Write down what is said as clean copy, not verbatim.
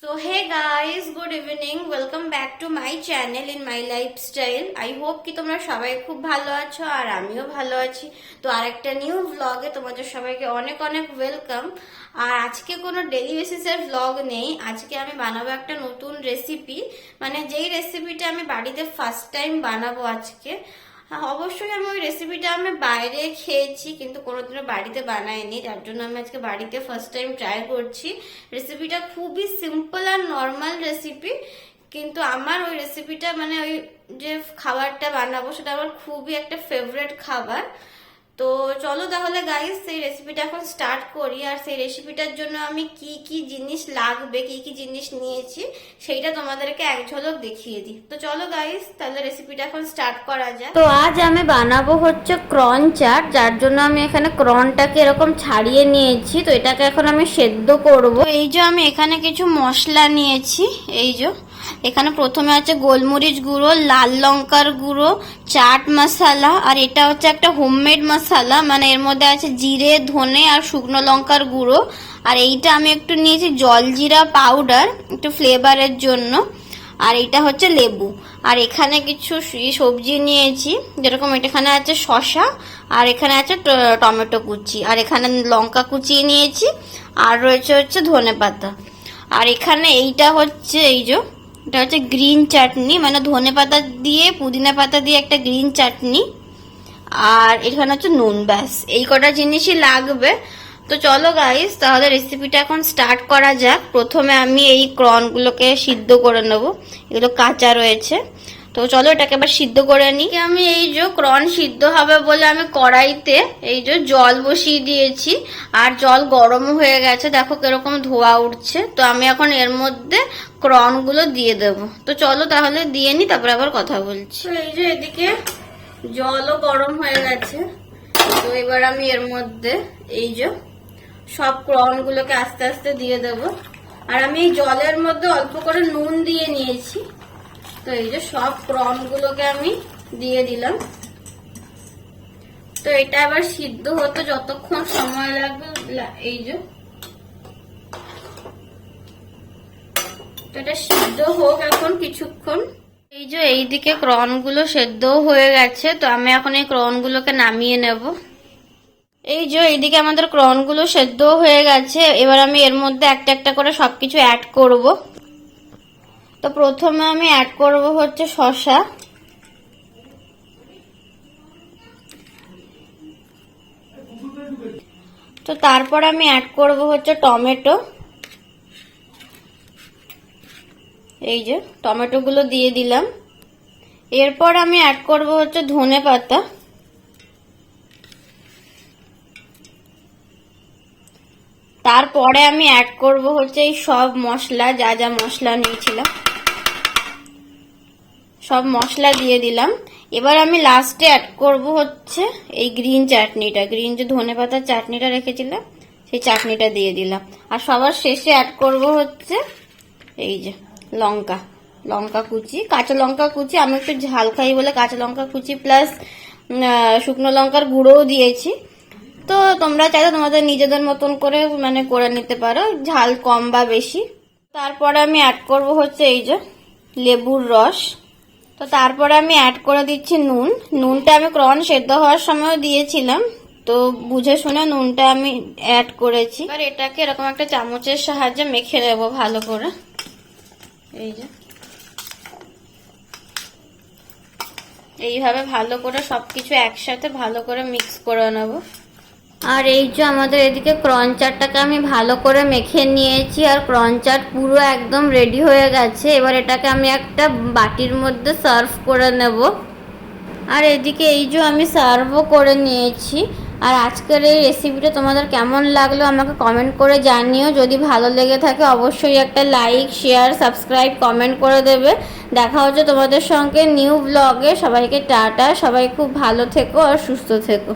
So hey guys, good evening. Welcome back to my channel in my lifestyle. I hope কি তোমরা সবাই খুব ভালো আছো আর আমিও ভালো আছি। তো আরেকটা নিউ ভ্লগে তোমাদের সবাইকে অনেক অনেক ওয়েলকাম। আর আজকে কোনো ডেইলি বেসিসের ভ্লগ নেই। আজকে আমি বানাবো একটা নতুন রেসিপি, মানে যেই রেসিপিটা আমি বাড়িতে ফার্স্ট টাইম বানাবো আজকে। অবশ্যই আমি ওই রেসিপিটা আমি বাইরে খেয়েছি, কিন্তু কোনোদিনও বাড়িতে বানাইনি, যার জন্য আমি আজকে বাড়িতে ফার্স্ট টাইম ট্রাই করছি। রেসিপিটা খুবই সিম্পল আর নর্মাল রেসিপি, কিন্তু আমার ওই রেসিপিটা মানে ওই যে খাবারটা বানাবো সেটা আমার খুবই একটা ফেভারিট খাবার। তো চলো তাহলে গাইস সেই রেসিপিটা এখন স্টার্ট করি। আর সেই রেসিপিটার জন্য আমি কি কি জিনিস লাগবে, কি কি জিনিস নিয়েছি সেইটা তোমাদেরকে এক ঝলক দেখিয়ে দিই। তো চলো গাইস তাহলে রেসিপিটা এখন স্টার্ট করা যায়। তো আজ আমি বানাবো হচ্ছে ক্রন চাট, যার জন্য আমি এখানে ক্রনটাকে এরকম ছাড়িয়ে নিয়েছি। তো এটাকে এখন আমি সেদ্ধ করব। এই যে আমি এখানে কিছু মশলা নিয়েছি, এই যে এখানে প্রথমে আছে গোলমরিচ গুঁড়ো, লাল লঙ্কার গুঁড়ো, চাট মশলা, আর এটা হচ্ছে একটা হোমমেড মশলা, মানে এর মধ্যে আছে জিরে, ধনে আর শুকনো লঙ্কার গুঁড়ো। আর এইটা আমি একটু নিয়েছি জলজিরা পাউডার, একটু ফ্লেভারের জন্য। আর এটা হচ্ছে লেবু। আর এখানে কিছু সবজি নিয়েছি, যেরকম এখানে আছে শসা, আর এখানে আছে টমেটো কুচি, আর এখানে লঙ্কা কুচিয়ে নিয়েছি, আর রয়েছে হচ্ছে ধনে পাতা। আর এখানে এইটা হচ্ছে এই যে এটা হচ্ছে গ্রিন চাটনি, মানে ধনে পাতা দিয়ে পুদিনা পাতা দিয়ে একটা গ্রিন চাটনি। আর এখানে হচ্ছে নুন, ব্যাস এই কটা জিনিসই লাগবে। তো চলো গাইস তাহলে রেসিপিটা এখন স্টার্ট করা যাক। প্রথমে আমি এই ক্রনগুলোকে সিদ্ধ করে নেব, এগুলো কাঁচা রয়েছে। তো চলো এটাকে এবার সিদ্ধ করে নিই। আমি এই যে ক্রন সিদ্ধ হবে বলে আমি কড়াইতে এই যে জল বসিয়ে দিয়েছি, আর জল গরম হয়ে গেছে, দেখো কিরকম ধোয়া উঠছে। তো আমি এখন এর মধ্যে ক্রনগুলো দিয়ে দেব। তো চলো তাহলে দিয়ে নি, তারপরে আবার কথা বলছি। তো এই যে এদিকে জলও গরম হয়ে গেছে। তো এবার আমি এর মধ্যে এই যে সব ক্রনগুলোকে আস্তে আস্তে দিয়ে দেব। আর আমি এই জলের মধ্যে অল্প করে নুন দিয়ে নিয়েছি। তো এই যে সব ক্রনগুলোকে আমি দিয়ে দিলাম। তো এটা আবার সিদ্ধ হতে যতক্ষণ সময় লাগবে, এই যে তো এটা সিদ্ধ হোক এখন কিছুক্ষণ। এই যে এইদিকে ক্রনগুলো সেদ্ধ হয়ে গেছে। তো আমি এখন এই ক্রনগুলোকে নামিয়ে নেব। এই যে এইদিকে আমাদের ক্রনগুলো সেদ্ধ হয়ে গেছে। এবার আমি এর মধ্যে একটা একটা করে সবকিছু অ্যাড করব। তো প্রথমে আমি অ্যাড করব হচ্ছে শসা, তো তারপর আমি অ্যাড করব হচ্ছে টমেটো। এই যে টমেটো গুলো দিয়ে দিলাম। এরপর আমি অ্যাড করব হচ্ছে ধনে পাতা, তারপরে আমি অ্যাড করব হচ্ছে এই সব মশলা, যা যা মশলা নিয়েছিলাম সব মশলা দিয়ে দিলাম। এবার আমি লাস্টে অ্যাড করব হচ্ছে এই গ্রিন চাটনিটা, গ্রিন যে ধনে পাতার চাটনিটা রেখেছিলাম সেই চাটনিটা দিয়ে দিলাম। আর সবার শেষে অ্যাড করব হচ্ছে এই যে লঙ্কা, লঙ্কা কুচি, কাঁচা লঙ্কা কুচি। আমি একটু ঝাল খাই বলে কাঁচা লঙ্কা কুচি প্লাস শুকনো লঙ্কার গুঁড়োও দিয়েছি। তো তোমরা চাইলে তোমাদের নিজেদের মতন করে মানে করে নিতে পারো, ঝাল কম বা বেশি। তারপরে আমি অ্যাড করব হচ্ছে এই যে লেবুর রস। তো তারপরে আমি অ্যাড করে দিচ্ছি নুন। নুনটা আমি ক্রন সেদ্ধ হওয়ার সময় দিয়েছিলাম, তো বুঝে শুনে নুনটা আমি অ্যাড করেছি। এবার এটাকে এরকম একটা চামচের সাহায্যে মেখে দেবো ভালো করে। এই যে এইভাবে ভালো করে সবকিছু একসাথে ভালো করে মিক্স করে নেব। আর এই যে আমাদের এদিকে ক্রন চাটটাকে আমি ভালো করে মেখে নিয়েছি, আর ক্রন চাট পুরো একদম রেডি হয়ে গেছে। এবার এটাকে আমি একটা বাটির মধ্যে সার্ভ করে নেব। আর এদিকে এই যে আমি সার্ভও করে নিয়েছি। আর আজকের এই রেসিপিটা তোমাদের কেমন লাগলো আমাকে কমেন্ট করে জানিও। যদি ভালো লেগে থাকে অবশ্যই একটা লাইক, শেয়ার, সাবস্ক্রাইব, কমেন্ট করে দেবে। দেখা হচ্ছে তোমাদের সঙ্গে নিউ ব্লগে। সবাইকে টাটা, সবাই খুব ভালো থেকো আর সুস্থ থেকো।